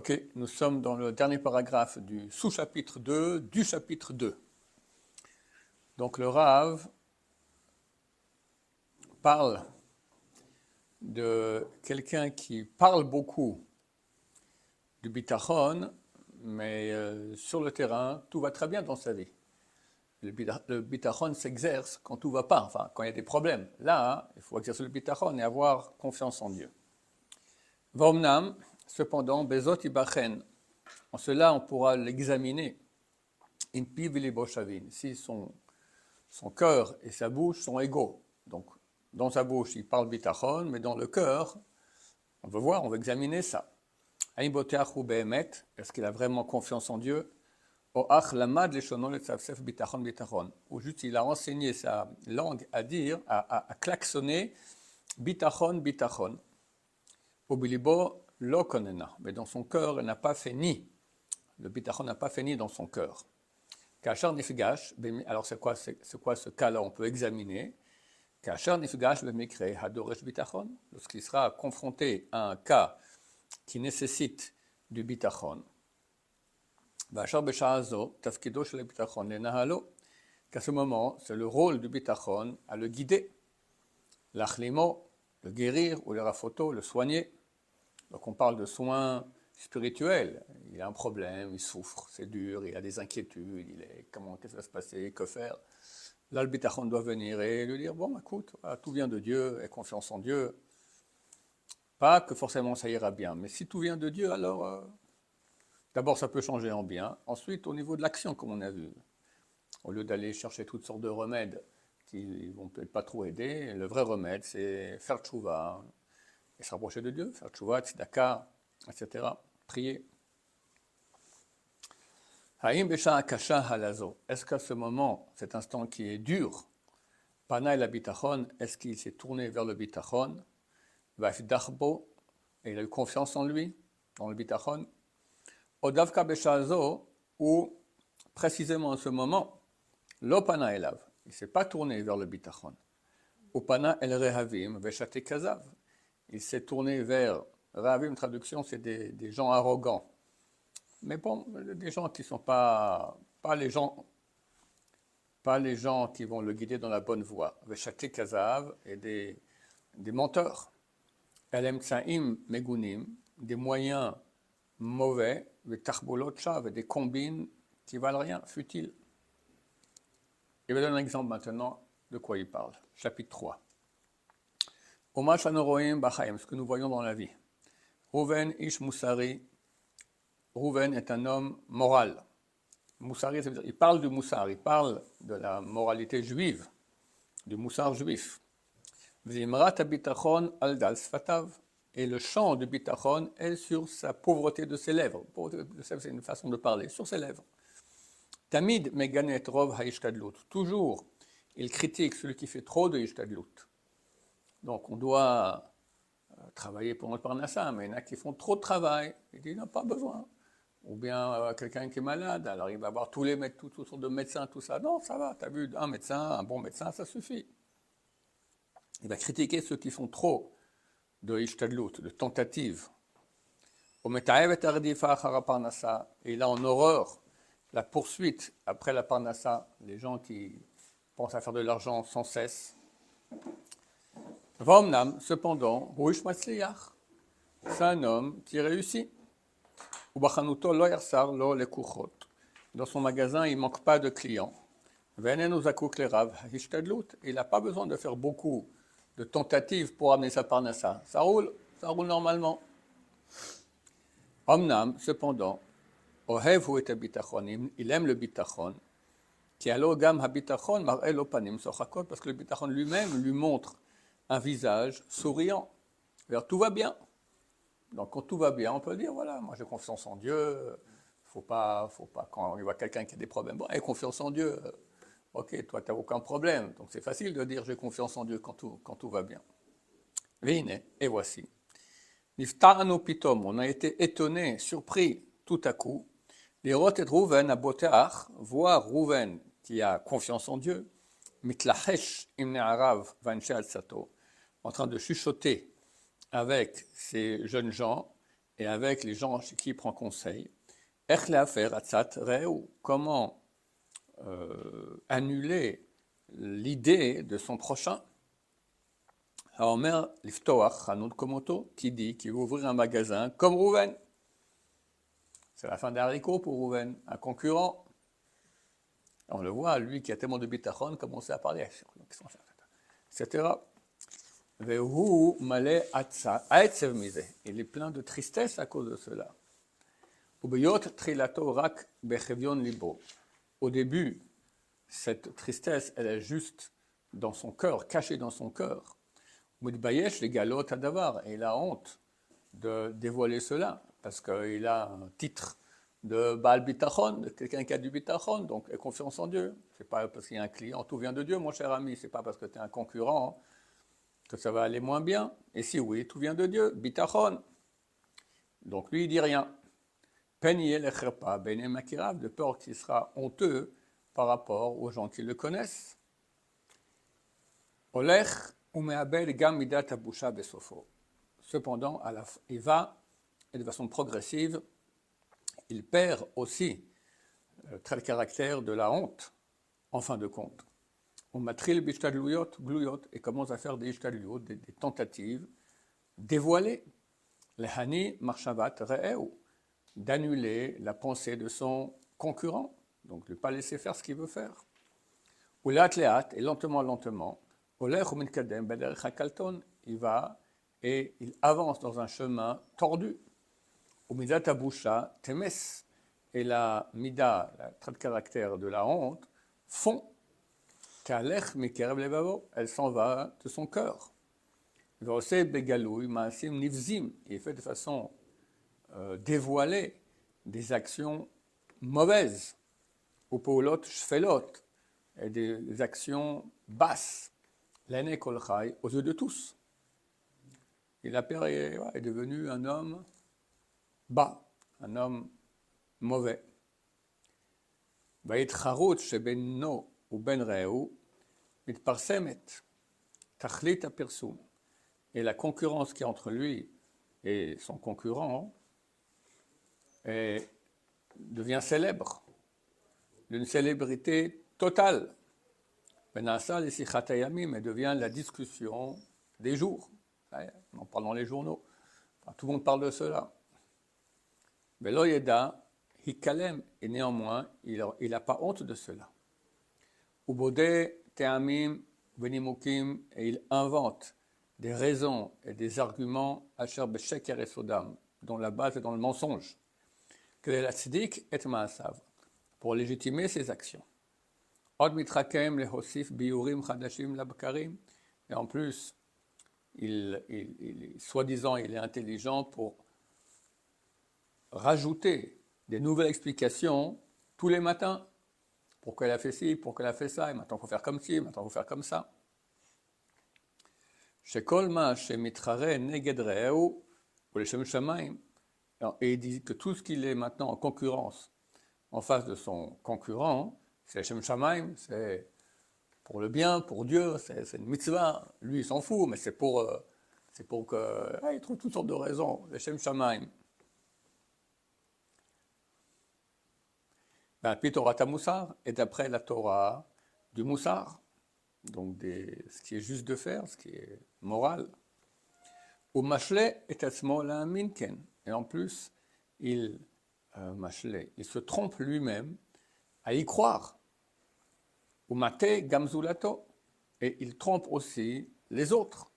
Ok, nous sommes dans le dernier paragraphe du sous-chapitre 2 du chapitre 2. Donc le Rav parle de quelqu'un qui parle beaucoup du bitachon, mais sur le terrain, tout va très bien dans sa vie. Le bitachon s'exerce quand tout ne va pas, enfin quand il y a des problèmes. Là, il faut exercer le bitachon et avoir confiance en Dieu. Vomnam, cependant, bezot ibachen. En cela, on pourra l'examiner. In piv liboshavin, si son cœur et sa bouche sont égaux. Donc, dans sa bouche, il parle bitachon, mais dans le cœur, on veut voir, on veut examiner ça. Aïm boteach ou behemet, est-ce qu'il a vraiment confiance en Dieu? O ach lamad leshonon letzavsef bitachon bitachon. Ou juste il a enseigné sa langue à dire, à klaxonner bitachon bitachon. Au bilibo lo konena, mais dans son cœur, il n'a pas fait ni. Le bitachon n'a pas fait ni dans son cœur. Kachar nifgash, alors c'est quoi ce cas-là? On peut examiner. Kachar nifgash b'mikre hadoresh bitachon, lorsqu'il sera confronté à un cas qui nécessite du bitachon. Vachar b'sha'azo tafkido shel bitachon lenahalo, qu'à ce moment, c'est le rôle du bitachon à le guider, l'achlimo, le guérir, ou le rafoto, le soigner. Donc on parle de soins spirituels. Il a un problème, il souffre, c'est dur, il a des inquiétudes, qu'est-ce qui va se passer, que faire? Là, le bitachon doit venir et lui dire, bon, écoute, tout vient de Dieu, aie confiance en Dieu. Pas que forcément ça ira bien, mais si tout vient de Dieu, alors d'abord ça peut changer en bien. Ensuite, au niveau de l'action, comme on a vu, au lieu d'aller chercher toutes sortes de remèdes qui vont peut-être pas trop aider, le vrai remède, c'est faire tchouva et se rapprocher de Dieu, faire tchouva, tzedaka, etc. Prier. Haïm besha akasha halazo. Est-ce qu'à ce moment, cet instant qui est dur, pana el bitachon, est-ce qu'il s'est tourné vers le bitachon? Vafdachbo, et il a eu confiance en lui, dans le bitachon. Odavka beshazo, ou précisément en ce moment, lo pana elav, il ne s'est pas tourné vers le bitachon. Ou pana el rehavim, veshate kazav, il s'est tourné vers, rehavim, traduction, c'est des gens arrogants. Mais bon, des gens qui ne sont pas les gens qui vont le guider dans la bonne voie. Veshate kazav, et des menteurs. Elem tsaim megunim, des moyens mauvais, des tarbulot shav, des combines qui valent rien, futiles. Il va donner un exemple maintenant de quoi il parle. Chapitre 3. Oma shanoroim b'chaim, ce que nous voyons dans la vie. Rouven ish musari. Rouven est un homme moral. Moussari, ça veut dire, il parle du moussar, il parle de la moralité juive, du moussar juif. V'imrat habitachon al dal sfatav, et le chant du bitachon est sur sa pauvreté de ses lèvres. C'est une façon de parler, sur ses lèvres. Tamid meganet rov haishtadlut, toujours il critique celui qui fait trop de hishtadlut. Donc on doit travailler pour notre parnassa, mais il y en a qui font trop de travail, il dit il n'a pas besoin. Ou bien quelqu'un qui est malade, alors il va voir toutes sortes de médecins, tout ça. Non, ça va, tu as vu un médecin, un bon médecin, ça suffit. Il va critiquer ceux qui font trop de ishtadlut, de tentatives. Et il a en horreur la poursuite après la parnassa, les gens qui pensent à faire de l'argent sans cesse. Vomnam, cependant, c'est un homme qui réussit. Dans son magasin, il ne manque pas de clients. Il n'a pas besoin de faire beaucoup de tentatives pour amener sa parnassa. Ça roule normalement. Omnam, cependant, il aime le bitachon, parce que le bitachon lui-même lui montre un visage souriant, vers tout va bien. Donc quand tout va bien, on peut dire, voilà, moi j'ai confiance en Dieu, faut pas quand il voit quelqu'un qui a des problèmes, bon, confiance en Dieu, ok, toi tu n'as aucun problème, donc c'est facile de dire j'ai confiance en Dieu quand tout va bien. Vine, et voici. Nifta'anu pitom, on a été étonné, surpris tout à coup. Lirot et Rouven à Boteach, voir Rouven qui a confiance en Dieu, mitlachesh imne arav vanche al sato, en train de chuchoter avec ces jeunes gens, et avec les gens chez qui il prend conseil. Ech le'afer atzat re'u, comment annuler l'idée de son prochain. Haomer liftoach hanut komoto, qui dit qu'il va ouvrir un magasin comme Rouven. C'est la fin des haricots pour Rouven, un concurrent. On le voit, lui qui a tellement de bitachon, commencer à parler, etc. Vehu malé aetzev mise. Il est plein de tristesse à cause de cela. Ubeyot trilato rak bechevion libo. Au début, cette tristesse, elle est juste dans son cœur, cachée dans son cœur. Mudbayesh les galot adavar. Et il a honte de dévoiler cela, parce qu'il a un titre de Baal Bitachon, de quelqu'un qui a du Bitachon, donc confiance en Dieu. C'est pas parce qu'il y a un client, tout vient de Dieu, mon cher ami. C'est pas parce que tu es un concurrent que ça va aller moins bien. Et si oui, tout vient de Dieu, Bitachon. Donc lui, il dit rien. Peniel lecherpa bene makirav, de peur qu'il sera honteux par rapport aux gens qui le connaissent. Olech umeabel gam midat abusha besofo. Cependant, il va, et de façon progressive, il perd aussi le trait de caractère de la honte, en fin de compte. On matril bishtadluyot, gluyot, et commence à faire des ishtadluyot, des tentatives dévoilées. Les hani marshavat re'eu, d'annuler la pensée de son concurrent, donc de ne pas laisser faire ce qu'il veut faire. Ou l'atléat, et lentement, il va et il avance dans un chemin tordu. Au midat abusha temes, et la mida, la trait de caractère de la honte, fond. Elle s'en va de son cœur. Il fait de façon dévoilée des actions mauvaises, ou poulot shfelot, et des actions basses, l'aîné kolchai, aux yeux de tous. Il est devenu un homme bas, un homme mauvais. וההתחרות שבינו ובין רעהו מתפרסמת, תכלית הפרסום. Et la concurrence qui est entre lui et son concurrent devient célèbre, d'une célébrité totale. Benassa les sichatayamim, elle devient la discussion des jours. On en parle dans les journaux. Enfin, tout le monde parle de cela. Velo yeda hikalem, et néanmoins, il n'a pas honte de cela. Ubode teamim venimukim, et il invente des raisons et des arguments asher besheker et sodam, dont la base est dans le mensonge. Que la tzdik et maasav, pour légitimer ses actions. Od mitrakem lehosif biurim chadashim labkarim, et en plus, soi-disant, il est intelligent pour rajouter des nouvelles explications tous les matins. Pourquoi elle a fait ci, pourquoi elle a fait ça, et maintenant il faut faire comme ci, maintenant il faut faire comme ça. Shekol ma shemitrare neged re'eu ou leshem shamayim. Et il dit que tout ce qu'il est maintenant en concurrence en face de son concurrent, c'est leshem shamayim, c'est pour le bien, pour Dieu, c'est une mitzvah. Lui, il s'en fout, mais c'est pour que il trouve toutes sortes de raisons. Leshem shamayim. Puis Torah Moussar, et d'après la Torah du Moussar, donc ce qui est juste de faire, ce qui est moral. Ou Mashle est la minken, et en plus, il se trompe lui-même à y croire. Ou Mate Gamzulato, et il trompe aussi les autres,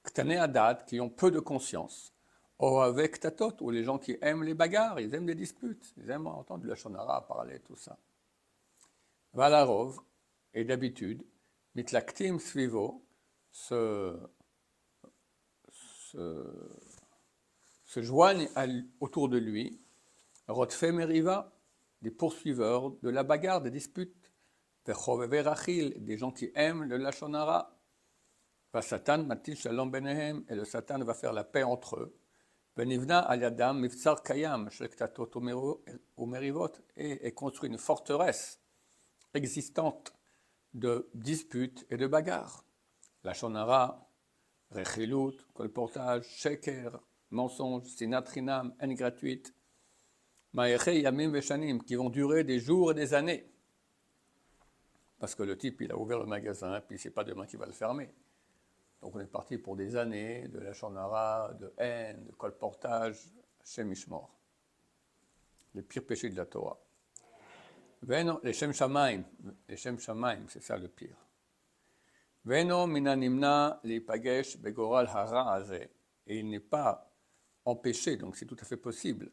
Ktane Adat, qui ont peu de conscience. Ou avec Tatot, ou les gens qui aiment les bagarres, ils aiment les disputes, ils aiment entendre le Shonara parler, tout ça. Valarov, et d'habitude, Mitlaktim Svivo se joignent autour de lui, Rotfe Meriva, des poursuiveurs de la bagarre, des disputes, Verachil, des gens qui aiment le Lachonara, Satan Matil Shalom Benehem, et le Satan va faire la paix entre eux. Benivna Aliadam Miftsar Kayam, Shlektatot Umerivot, et construit une forteresse existante de disputes et de bagarres. La Shonara, Rechilut, colportage, Sheker, mensonge, sinat chinam, haine gratuite, ma'echei yamim veshanim, qui vont durer des jours et des années. Parce que le type, il a ouvert le magasin, puis c'est pas demain qu'il va le fermer. Donc on est parti pour des années de lachon hara, de haine, de colportage, Hashem Yishmor. Les pires péchés de la Torah. Veno, les Shem Shamaim, c'est ça le pire. Veno minanimna lipagesh begoral hara hazeh. Et il n'est pas empêché, donc c'est tout à fait possible,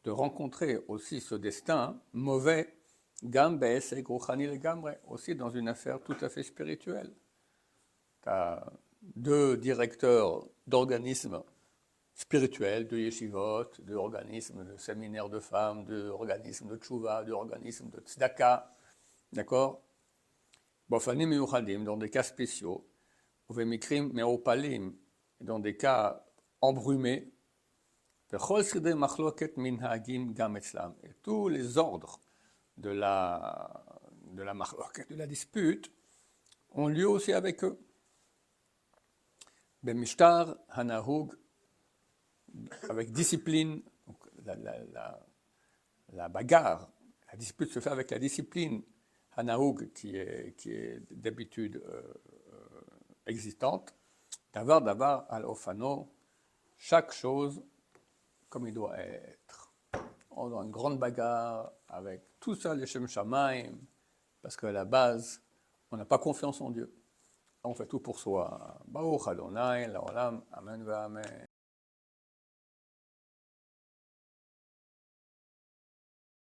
de rencontrer aussi ce destin mauvais, gam be'esek ruchani legamre, aussi dans une affaire tout à fait spirituelle. Tu as 2 directeurs d'organismes spirituels, de yeshivot, d'organismes de séminaires de femmes, d'organismes de tchouva, d'organismes de tzedaka, d'accord? Bofanim miyuchadim, dans des cas spéciaux, uvemikrim meopalim, dans des cas embrumés, vechol sidrei machloket minhagim gam etzlam, et tous les ordres de la machloket, de la dispute, ont lieu aussi avec eux. Bemishtar hanahug, avec discipline, donc la bagarre, la dispute se fait avec la discipline hanahug qui est d'habitude existante, davar al ofano, chaque chose comme il doit être. On a une grande bagarre avec tout ça, les Shem Shamaim, parce qu'à la base, on n'a pas confiance en Dieu. On fait tout pour soi. Baruch Adonai, Laolam, Amen, Amen.